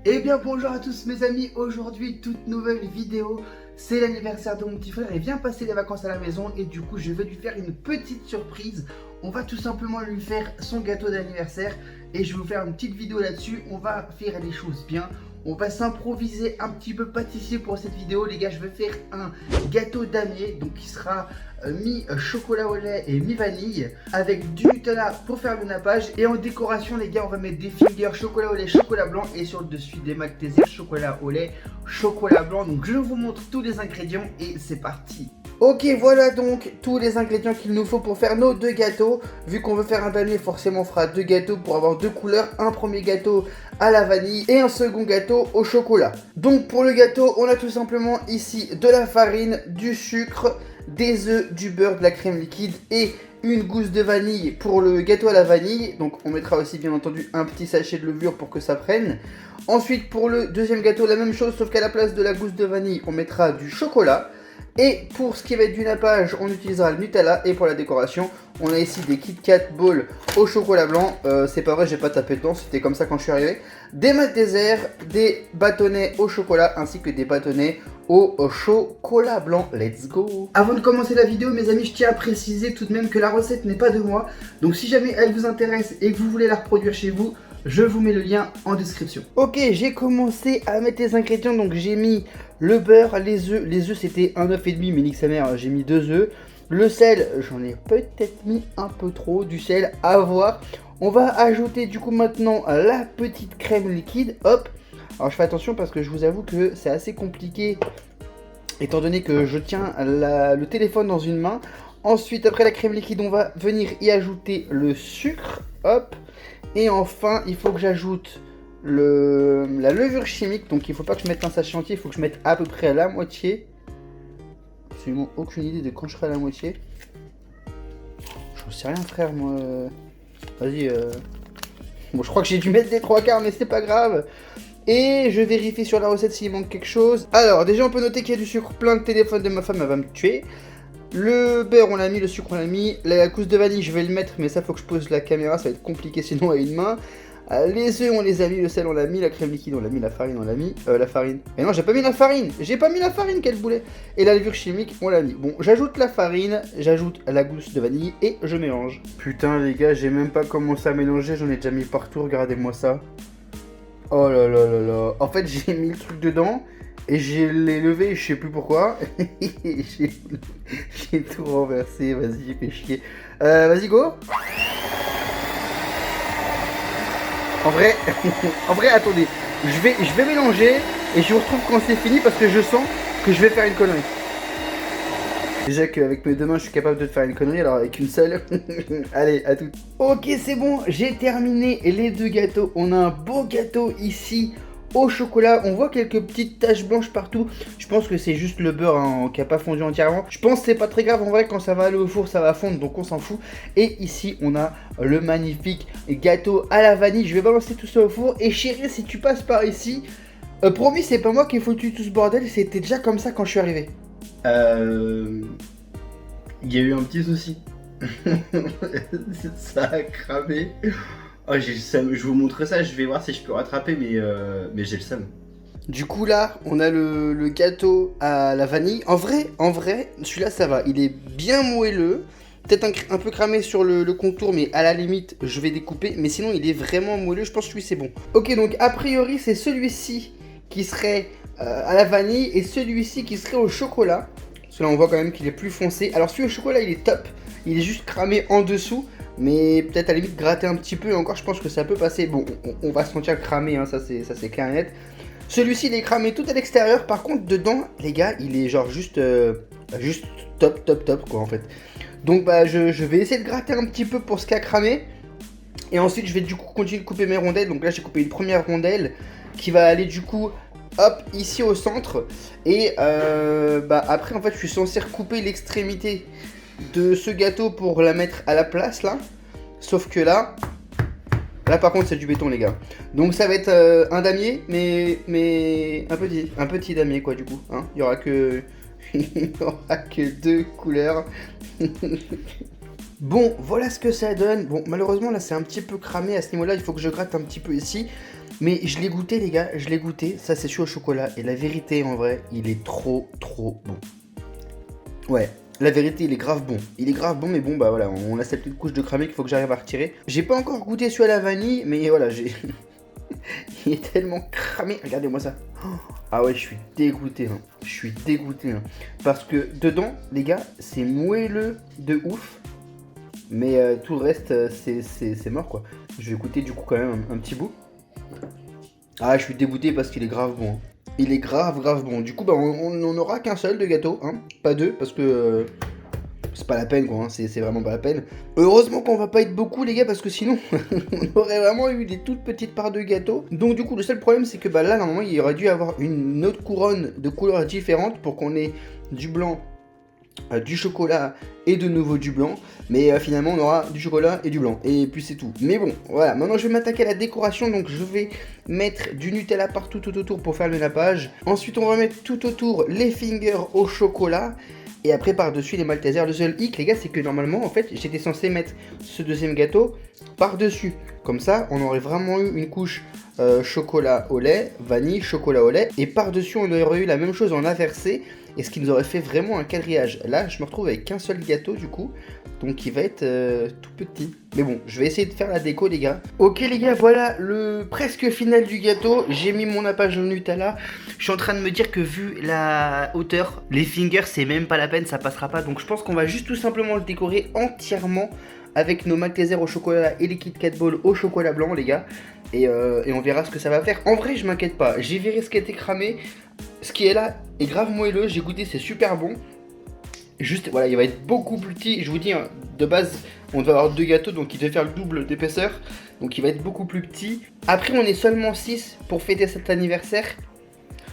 Eh bien bonjour à tous mes amis, aujourd'hui toute nouvelle vidéo, c'est l'anniversaire de mon petit frère, il vient passer les vacances à la maison et du coup je vais lui faire une petite surprise. On va tout simplement lui faire son gâteau d'anniversaire et je vais vous faire une petite vidéo là-dessus, on va faire les choses bien. On va s'improviser un petit peu pâtissier pour cette vidéo les gars, je vais faire un gâteau damier, donc qui sera mi-chocolat au lait et mi-vanille avec du Nutella pour faire le nappage. Et en décoration les gars, on va mettre des fingers chocolat au lait, chocolat blanc et sur le dessus des Maltesers chocolat au lait, chocolat blanc. Donc je vous montre tous les ingrédients et c'est parti. Ok, voilà donc tous les ingrédients qu'il nous faut pour faire nos deux gâteaux. Vu qu'on veut faire un damier, forcément on fera deux gâteaux pour avoir deux couleurs. Un premier gâteau à la vanille et un second gâteau au chocolat. Donc pour le gâteau, on a tout simplement ici de la farine, du sucre, des œufs, du beurre, de la crème liquide et une gousse de vanille pour le gâteau à la vanille. Donc on mettra aussi bien entendu un petit sachet de levure pour que ça prenne. Ensuite pour le deuxième gâteau, la même chose sauf qu'à la place de la gousse de vanille, on mettra du chocolat. Et pour ce qui va être du nappage, on utilisera le Nutella. Et pour la décoration, on a ici des Kit Kat Ball au chocolat blanc. C'est pas vrai, j'ai pas tapé dedans, c'était comme ça quand je suis arrivé. Des Maltesers, des bâtonnets au chocolat ainsi que des bâtonnets au chocolat blanc. Let's go! Avant de commencer la vidéo, mes amis, je tiens à préciser tout de même que la recette n'est pas de moi. Donc si jamais elle vous intéresse et que vous voulez la reproduire chez vous, je vous mets le lien en description. Ok, j'ai commencé à mettre les ingrédients. Donc j'ai mis le beurre, les œufs. Les œufs c'était un œuf et demi, mais nique sa mère, j'ai mis 2 œufs. Le sel, j'en ai peut-être mis un peu trop. Du sel à voir. On va ajouter du coup maintenant la petite crème liquide. Hop. Alors je fais attention parce que je vous avoue que c'est assez compliqué étant donné que je tiens le téléphone dans une main. Ensuite, après la crème liquide, on va venir y ajouter le sucre. Hop. Et enfin, il faut que j'ajoute la levure chimique. Donc il ne faut pas que je mette un sachet entier, il faut que je mette à peu près à la moitié. Absolument aucune idée de quand je serai à la moitié. J'en sais rien frère moi. Vas-y. Bon, je crois que j'ai dû mettre les 3/4 mais c'est pas grave. Et je vérifie sur la recette s'il manque quelque chose. Alors déjà on peut noter qu'il y a du sucre plein, de téléphone de ma femme, elle va me tuer. Le beurre on l'a mis, le sucre on l'a mis, la gousse de vanille je vais le mettre mais ça faut que je pose la caméra, ça va être compliqué sinon à une main. Les œufs on les a mis, le sel on l'a mis, la crème liquide on l'a mis, la farine on l'a mis, la farine. Et non j'ai pas mis la farine, quel boulet. Et la levure chimique on l'a mis. Bon j'ajoute la farine, j'ajoute la gousse de vanille et je mélange. Putain les gars j'ai même pas commencé à mélanger, j'en ai déjà mis partout, regardez-moi ça. Oh là là là là, en fait j'ai mis le truc dedans. Et j'ai les levé, je sais plus pourquoi. J'ai tout renversé, vas-y, fais chier. Vas-y, go. En vrai, attendez. Je vais mélanger et je vous retrouve quand c'est fini parce que je sens que je vais faire une connerie. Déjà qu'avec mes deux mains, je suis capable de faire une connerie, alors avec une seule. Allez, à tout. Ok, c'est bon, j'ai terminé les deux gâteaux. On a un beau gâteau ici. Au chocolat, on voit quelques petites taches blanches partout. Je pense que c'est juste le beurre qui n'a pas fondu entièrement. Je pense que c'est pas très grave en vrai, quand ça va aller au four ça va fondre, donc on s'en fout. Et ici on a le magnifique gâteau à la vanille. Je vais balancer tout ça au four. Et chérie, si tu passes par ici, promis c'est pas moi qui ai foutu tout ce bordel, c'était déjà comme ça quand je suis arrivé. Il y a eu un petit souci. Ça a cramé. Oh, j'ai le seum. Je vous montre ça, je vais voir si je peux rattraper, mais j'ai le seum. Du coup là, on a le gâteau à la vanille. En vrai, celui-là ça va. Il est bien moelleux. Peut-être un peu cramé sur le contour, mais à la limite, je vais découper. Mais sinon, il est vraiment moelleux. Je pense que lui c'est bon. Ok, donc a priori, c'est celui-ci qui serait à la vanille et celui-ci qui serait au chocolat. Parce que là, on voit quand même qu'il est plus foncé. Alors celui au chocolat, il est top. Il est juste cramé en dessous. Mais peut-être à la limite gratter un petit peu. Et encore je pense que ça peut passer. Bon on va se sentir cramé hein, ça c'est clair et net. Celui-ci il est cramé tout à l'extérieur. Par contre dedans les gars il est genre juste top quoi en fait. Donc bah je vais essayer de gratter un petit peu pour ce qui a cramé. Et ensuite je vais du coup continuer de couper mes rondelles. Donc là j'ai coupé une première rondelle qui va aller du coup hop ici au centre. Et bah après en fait je suis censé recouper l'extrémité de ce gâteau pour la mettre à la place là. Sauf que là par contre c'est du béton les gars. Donc ça va être un damier mais un petit damier quoi du coup hein. Il y aura que deux couleurs. Bon voilà ce que ça donne. Bon malheureusement là c'est un petit peu cramé à ce niveau là. Il faut que je gratte un petit peu ici. Mais je l'ai goûté les gars, je l'ai goûté, ça c'est chaud au chocolat. Et la vérité en vrai, il est trop bon. Ouais, la vérité il est grave bon. Il est grave bon mais bon bah voilà, on a cette petite couche de cramé qu'il faut que j'arrive à retirer. J'ai pas encore goûté celui à la vanille, mais voilà, j'ai... il est tellement cramé, regardez-moi ça. Ah ouais, je suis dégoûté, hein. Je suis dégoûté, hein. Parce que dedans, les gars, c'est moelleux de ouf. Mais tout le reste, c'est mort quoi. Je vais goûter du coup quand même un petit bout. Ah, je suis dégoûté parce qu'il est grave bon, hein. Il est grave bon. Du coup, bah, on aura qu'un seul de gâteau, hein. Pas deux, parce que c'est pas la peine quoi, hein. C'est vraiment pas la peine. Heureusement qu'on va pas être beaucoup les gars, parce que sinon on aurait vraiment eu des toutes petites parts de gâteau. Donc du coup le seul problème c'est que bah là normalement il aurait dû avoir une autre couronne de couleurs différentes pour qu'on ait du blanc, du chocolat et de nouveau du blanc. Mais finalement on aura du chocolat et du blanc. Et puis c'est tout. Mais bon voilà, maintenant je vais m'attaquer à la décoration. Donc je vais mettre du Nutella partout tout autour pour faire le nappage. Ensuite on va mettre tout autour les fingers au chocolat. Et après par-dessus les Maltesers. Le seul hic les gars c'est que normalement en fait j'étais censé mettre ce deuxième gâteau par-dessus. Comme ça on aurait vraiment eu une couche chocolat au lait, vanille, chocolat au lait. Et par-dessus on aurait eu la même chose en inversé. Et ce qui nous aurait fait vraiment un quadrillage. Là je me retrouve avec qu'un seul gâteau du coup. Donc il va être tout petit. Mais bon, je vais essayer de faire la déco les gars. Ok les gars, voilà le presque final du gâteau. J'ai mis mon nappage au Nutella. Je suis en train de me dire que vu la hauteur, les fingers c'est même pas la peine, ça passera pas. Donc je pense qu'on va juste tout simplement le décorer entièrement avec nos Maltesers au chocolat et les Kit Kat Ball au chocolat blanc les gars. Et on verra ce que ça va faire. En vrai je m'inquiète pas, j'ai viré ce qui a été cramé. Ce qui est là est grave moelleux, j'ai goûté, c'est super bon. Juste, voilà, il va être beaucoup plus petit. Je vous dis, hein, de base, on doit avoir deux gâteaux, donc il devait faire le double d'épaisseur. Donc il va être beaucoup plus petit. Après, on est seulement 6 pour fêter cet anniversaire.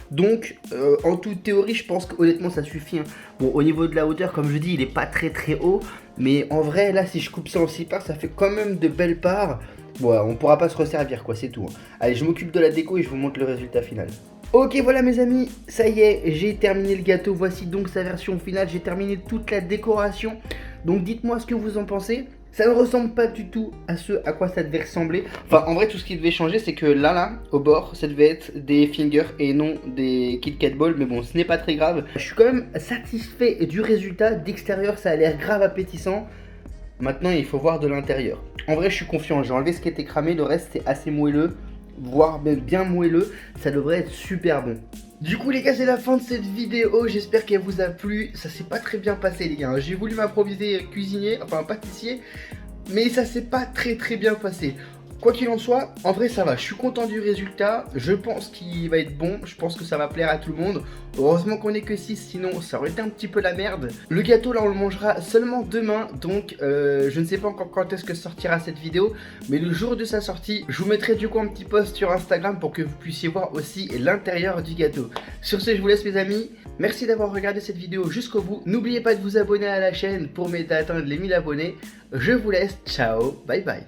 Donc, en toute théorie, je pense qu'honnêtement, ça suffit, hein. Bon, au niveau de la hauteur, comme je dis, il est pas très haut. Mais en vrai, là, si je coupe ça en 6 parts, ça fait quand même de belles parts. Bon, on pourra pas se resservir, quoi, c'est tout, hein. Allez, je m'occupe de la déco et je vous montre le résultat final. Ok voilà mes amis, ça y est, j'ai terminé le gâteau, voici donc sa version finale, j'ai terminé toute la décoration. Donc dites-moi ce que vous en pensez. Ça ne ressemble pas du tout à ce à quoi ça devait ressembler. Enfin en vrai tout ce qui devait changer c'est que là, au bord, ça devait être des fingers et non des Kit Kat Ball. Mais bon ce n'est pas très grave. Je suis quand même satisfait du résultat, d'extérieur ça a l'air grave appétissant. Maintenant il faut voir de l'intérieur. En vrai je suis confiant, j'ai enlevé ce qui était cramé, le reste c'est assez moelleux. Voire même bien moelleux, ça devrait être super bon. Du coup les gars c'est la fin de cette vidéo, j'espère qu'elle vous a plu. Ça s'est pas très bien passé les gars, j'ai voulu m'improviser cuisinier, enfin pâtissier, mais ça s'est pas très bien passé. Quoi qu'il en soit, en vrai ça va, je suis content du résultat, je pense qu'il va être bon, je pense que ça va plaire à tout le monde. Heureusement qu'on est que 6, sinon ça aurait été un petit peu la merde. Le gâteau là on le mangera seulement demain, donc je ne sais pas encore quand est-ce que sortira cette vidéo. Mais le jour de sa sortie, je vous mettrai du coup un petit post sur Instagram pour que vous puissiez voir aussi l'intérieur du gâteau. Sur ce je vous laisse mes amis, merci d'avoir regardé cette vidéo jusqu'au bout. N'oubliez pas de vous abonner à la chaîne pour m'aider à atteindre les 1000 abonnés. Je vous laisse, ciao, bye bye.